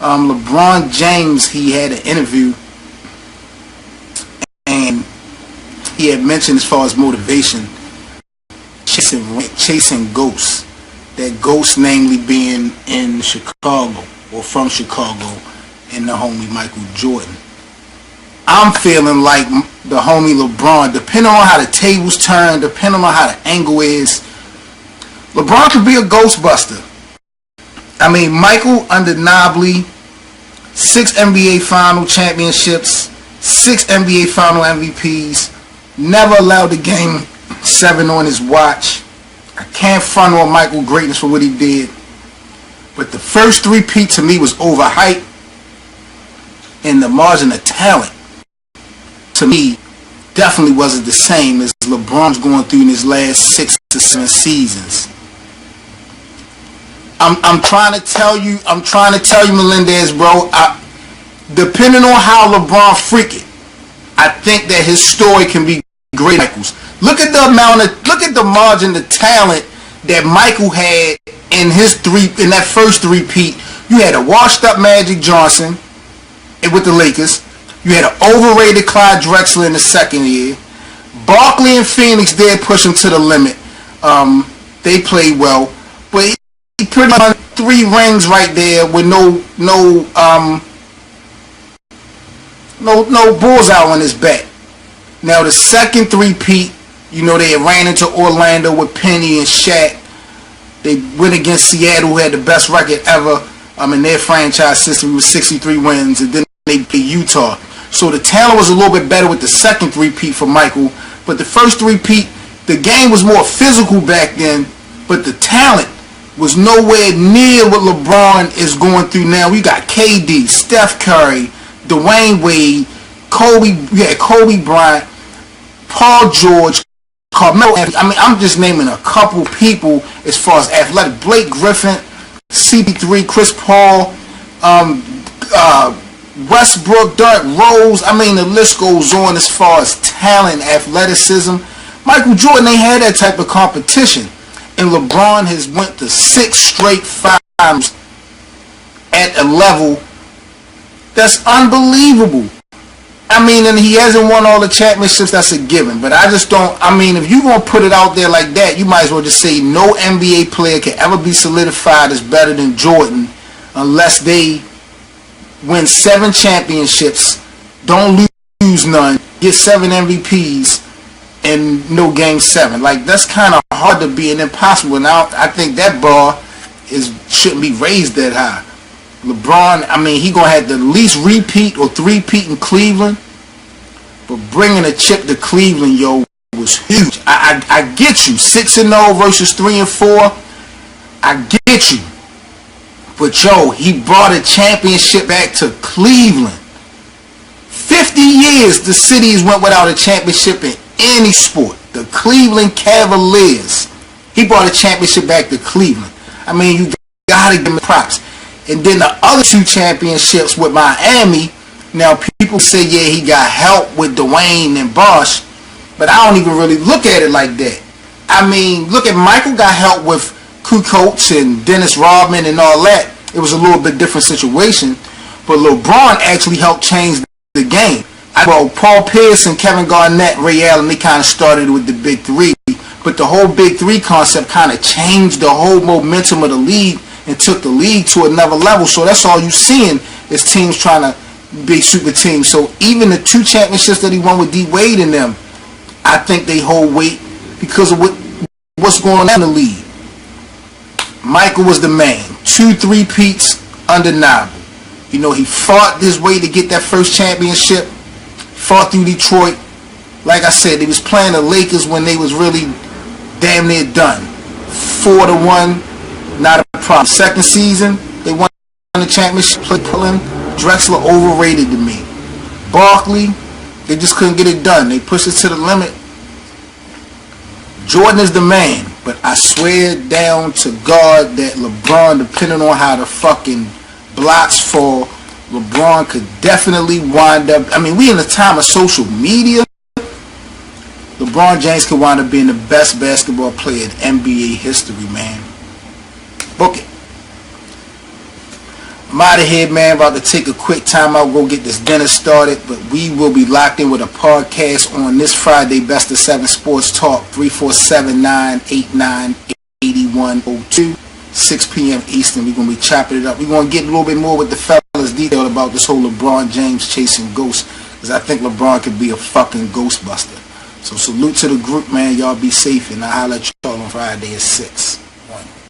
LeBron James, he had an interview, and he had mentioned as far as motivation, chasing ghosts. That ghost namely being in Chicago, or from Chicago, and the homie Michael Jordan. I'm feeling like the homie LeBron, depending on how the tables turn, depending on how the angle is, LeBron could be a ghostbuster. I mean, Michael undeniably 6 NBA final championships, 6 NBA final MVPs, never allowed the game 7 on his watch. I can't front on Michael greatness for what he did, but the first 3-peat to me was overhyped, and the margin of talent to me definitely wasn't the same as LeBron's going through in his last 6 to 7 seasons. I'm trying to tell you, Melendez, bro. Depending on how LeBron freak it, I think that his story can be great. Michael's. Look at the margin of talent that Michael had in that first 3-peat. You had a washed up Magic Johnson with the Lakers. You had an overrated Clyde Drexler in the second year. Barkley and Phoenix did push him to the limit. They played well, but he pretty much 3 rings right there with no bullseye on his back. Now the second 3-peat, you know, they ran into Orlando with Penny and Shaq. They went against Seattle, who had the best record ever in their franchise system with 63 wins, and then they beat Utah. So the talent was a little bit better with the second 3-peat for Michael, but the first 3-peat, the game was more physical back then, but the talent was nowhere near what LeBron is going through now. We got KD, Steph Curry, Dwayne Wade, Kobe Bryant, Paul George, Carmelo. I mean, I'm just naming a couple people as far as athletic. Blake Griffin, CP3, Chris Paul, Westbrook, Derrick Rose. I mean, the list goes on as far as talent, athleticism. Michael Jordan, they had that type of competition. And LeBron has went to 6 straight finals at a level that's unbelievable. I mean, and he hasn't won all the championships, that's a given. But I just don't, I mean, if you're going to put it out there like that, you might as well just say no NBA player can ever be solidified as better than Jordan unless they win 7 championships, don't lose none, get 7 MVPs, and no game 7. Like, that's kind of hard to be and impossible. Now, I think that bar shouldn't be raised that high. LeBron, I mean, he gonna have to at least repeat or 3-peat in Cleveland, but bringing a chip to Cleveland, yo, was huge. I get you, 6-0 versus 3-4. I get you, but yo, he brought a championship back to Cleveland. 50 years the cities went without a championship in any sport. The Cleveland Cavaliers, he brought a championship back to Cleveland. I mean, you gotta give him props. And then the other 2 championships with Miami, now people say, yeah, he got help with Dwayne and Bosh, but I don't even really look at it like that. I mean, look at Michael got help with Kukoc and Dennis Rodman and all that. It was a little bit different situation, but LeBron actually helped change the game. Well, Paul Pierce and Kevin Garnett, Ray Allen, they kind of started with the Big 3, but the whole Big 3 concept kind of changed the whole momentum of the league and took the league to another level. So that's all you're seeing is teams trying to be super teams. So even the 2 championships that he won with D Wade in them, I think they hold weight because of what's going on in the league. Michael was the man. 2 3-peats, undeniable. You know, he fought his way to get that first championship, fought through Detroit. Like I said, they was playing the Lakers when they was really damn near done. 4-1. Not a problem. Second season, they won the championship. Pulling Drexler overrated to me. Barkley, they just couldn't get it done. They pushed it to the limit. Jordan is the man, but I swear down to God that LeBron, depending on how the fucking blocks fall, LeBron could definitely wind up. I mean, we in the time of social media. LeBron James could wind up being the best basketball player in NBA history, man. Book it. I'm out of here, man. About to take a quick time out, go get this dinner started. But we will be locked in with a podcast on this Friday, Best of 7 Sports Talk, 347-989-8102, 6 p.m. Eastern. We're going to be chopping it up. We're going to get a little bit more with the fellas detailed about this whole LeBron James chasing ghosts, because I think LeBron could be a fucking ghostbuster. So salute to the group, man. Y'all be safe, and I'll holler at y'all on Friday at 6.